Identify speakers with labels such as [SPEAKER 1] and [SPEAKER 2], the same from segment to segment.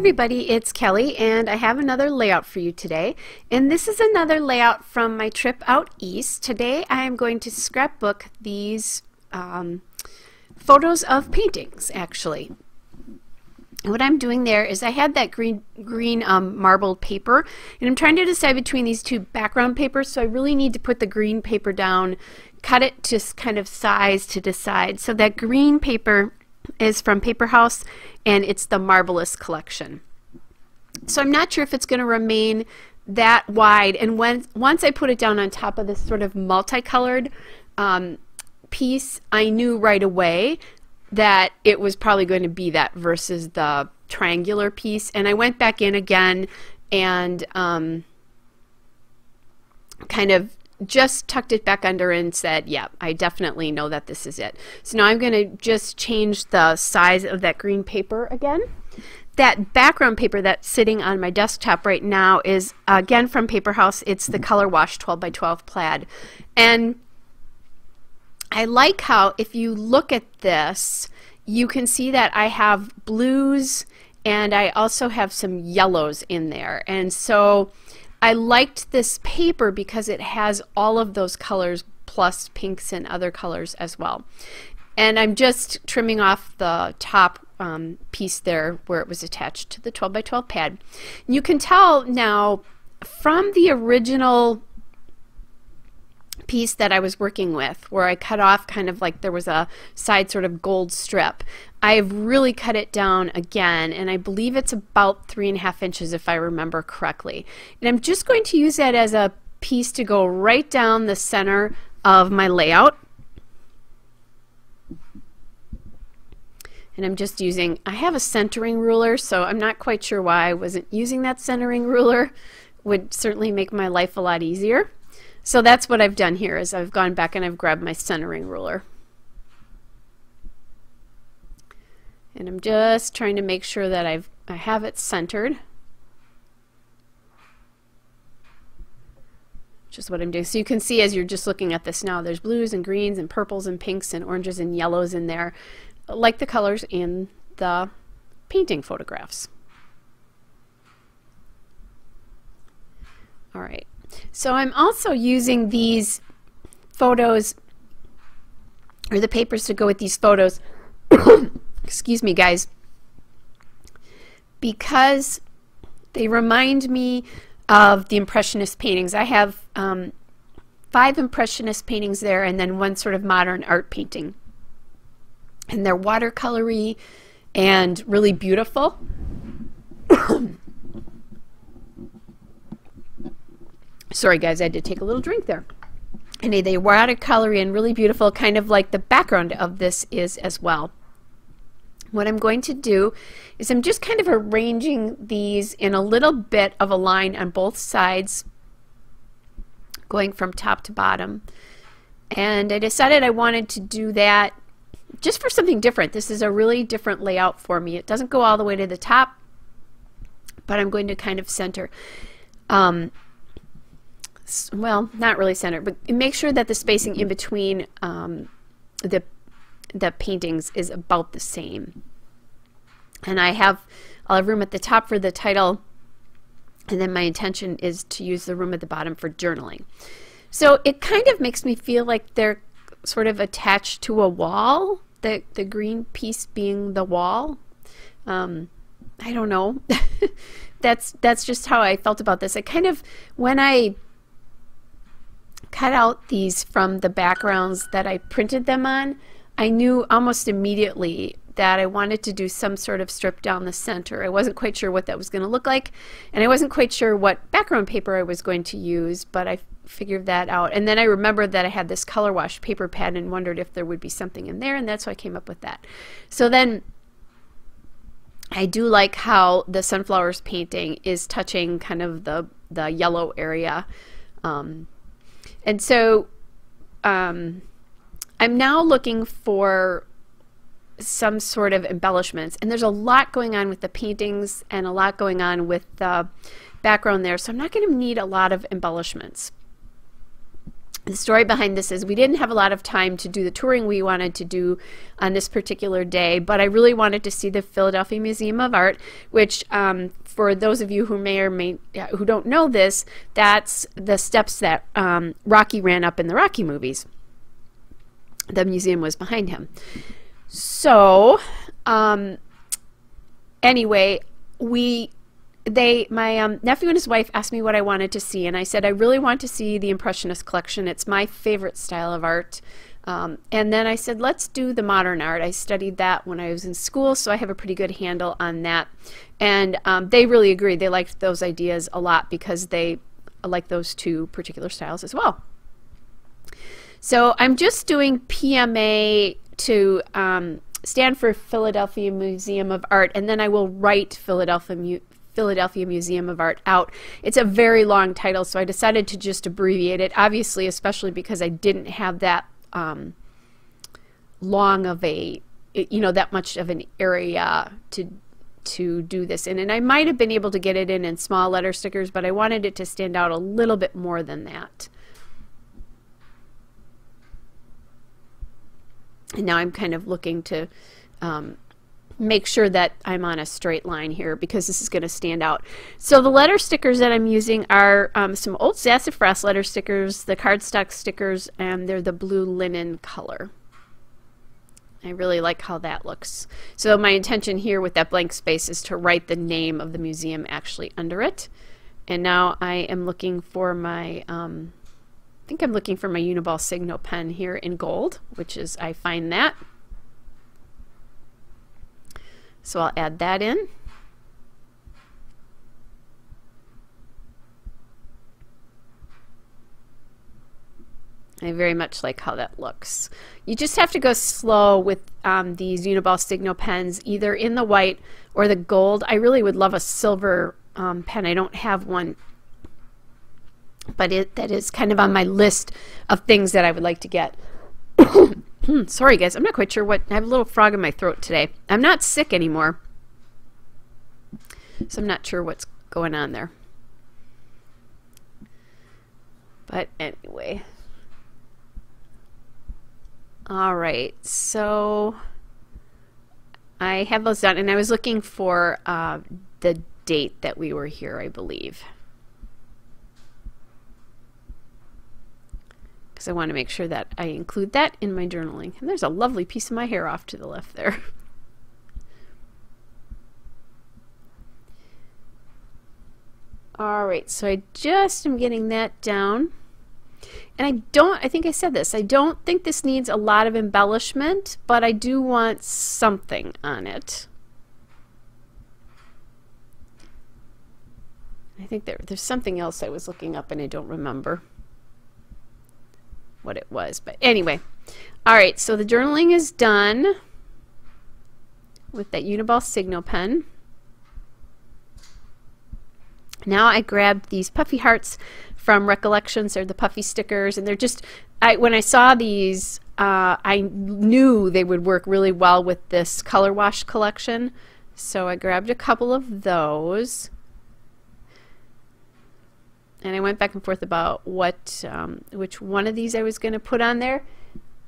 [SPEAKER 1] everybody, it's Kelly and I have another layout for you today, and this is another layout from my trip out east. Today I am going to scrapbook these photos of paintings actually. And what I'm doing there is I had that green marbled paper, and I'm trying to decide between these two background papers, so I really need to put the green paper down, cut it to kind of size to decide. So that green paper is from Paper House and it's the Marvelous collection. So I'm not sure if it's going to remain that wide, and once I put it down on top of this sort of multicolored piece, I knew right away that it was probably going to be that versus the triangular piece, and I went back in again and kind of just tucked it back under and said, yeah, I definitely know that this is it. So now I'm going to just change the size of that green paper again. That background paper that's sitting on my desktop right now is again from Paper House. It's the Color Wash 12 by 12 plaid. And I like how if you look at this, you can see that I have blues and I also have some yellows in there. And so I liked this paper because it has all of those colors plus pinks and other colors as well. And I'm just trimming off the top piece there where it was attached to the 12 by 12 pad. You can tell now from the original piece that I was working with, where I cut off kind of like there was a side sort of gold strip, I've really cut it down again, and I believe it's about 3.5 inches if I remember correctly. And I'm just going to use that as a piece to go right down the center of my layout. And I'm just using, I have a centering ruler, so I'm not quite sure why I wasn't using that centering ruler. Would certainly make my life a lot easier. So that's what I've done here, is I've gone back and I've grabbed my centering ruler. And I'm just trying to make sure that I have it centered. Which is what I'm doing. So you can see as you're just looking at this now, there's blues and greens and purples and pinks and oranges and yellows in there, like the colors in the painting photographs. All right. So I'm also using these photos, or the papers to go with these photos, excuse me guys, because they remind me of the Impressionist paintings. I have 5 Impressionist paintings there and then one sort of modern art painting. And they're watercolory and really beautiful. Sorry guys, I had to take a little drink there. And they're watercolory and really beautiful, kind of like the background of this is as well. What I'm going to do is I'm just kind of arranging these in a little bit of a line on both sides, going from top to bottom. And I decided I wanted to do that just for something different. This is a really different layout for me. It doesn't go all the way to the top, but I'm going to kind of center. Well, not really center, but make sure that the spacing in between the paintings is about the same. And I'll have room at the top for the title, and then my intention is to use the room at the bottom for journaling. So it kind of makes me feel like they're sort of attached to a wall, the green piece being the wall. I don't know. That's just how I felt about this. I kind of, when I cut out these from the backgrounds that I printed them on, I knew almost immediately that I wanted to do some sort of strip down the center. I wasn't quite sure what that was going to look like, and I wasn't quite sure what background paper I was going to use, but I figured that out. And then I remembered that I had this Color Wash paper pad and wondered if there would be something in there, and that's why I came up with that. So then I do like how the Sunflowers painting is touching kind of the yellow area. And so I'm now looking for some sort of embellishments, and there's a lot going on with the paintings and a lot going on with the background there, so I'm not going to need a lot of embellishments. The story behind this is we didn't have a lot of time to do the touring we wanted to do on this particular day, but I really wanted to see the Philadelphia Museum of Art, which for those of you who may or may who don't know this, that's the steps that Rocky ran up in the Rocky movies. The museum was behind him. So anyway, my nephew and his wife asked me what I wanted to see, and I said I really want to see the Impressionist collection. It's my favorite style of art. And then I said, let's do the modern art. I studied that when I was in school, so I have a pretty good handle on that. And they really agreed. They liked those ideas a lot because they like those two particular styles as well. So I'm just doing PMA to stand for Philadelphia Museum of Art, and then I will write Philadelphia Museum of Art out. It's a very long title, so I decided to just abbreviate it, obviously, especially because I didn't have that long of a, that much of an area to do this in. And I might have been able to get it in small letter stickers, but I wanted it to stand out a little bit more than that. And now I'm kind of looking to make sure that I'm on a straight line here because this is going to stand out. So the letter stickers that I'm using are some old sassafras letter stickers, the cardstock stickers, and they're the blue linen color. I really like how that looks. So my intention here with that blank space is to write the name of the museum actually under it. And now I am looking for my I think I'm looking for my Uniball Signal pen here in gold, which is, I find that. So I'll add that in. I very much like how that looks. You just have to go slow with these Uniball Signal pens, either in the white or the gold. I really would love a silver pen. I don't have one, but that is kind of on my list of things that I would like to get. Sorry guys, I'm not quite sure what, I have a little frog in my throat today. I'm not sick anymore, so I'm not sure what's going on there. But anyway. Alright, so I have those done, and I was looking for the date that we were here, I believe. I want to make sure that I include that in my journaling. And there's a lovely piece of my hair off to the left there. Alright, so I just am getting that down. And I think I said this, I don't think this needs a lot of embellishment, but I do want something on it. I think there's something else I was looking up and I don't remember what it was, but anyway. All right, so the journaling is done with that Uniball Signal pen. Now I grabbed these puffy hearts from Recollections. They're the puffy stickers, and they're just, when I saw these, I knew they would work really well with this color wash collection, so I grabbed a couple of those. And I went back and forth about what which one of these I was going to put on there,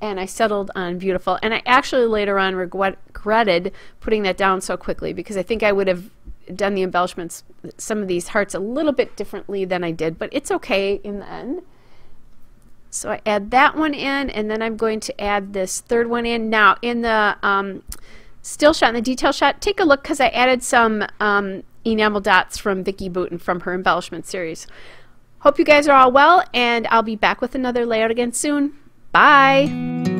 [SPEAKER 1] and I settled on Beautiful. And I actually later on regretted putting that down so quickly, because I think I would have done the embellishments, some of these hearts, a little bit differently than I did, but it's okay in the end. So I add that one in, and then I'm going to add this third one in. Now in the still shot and the detail shot, take a look, because I added some enamel dots from Vicki Boutin from her embellishment series. Hope you guys are all well, and I'll be back with another layout again soon. Bye!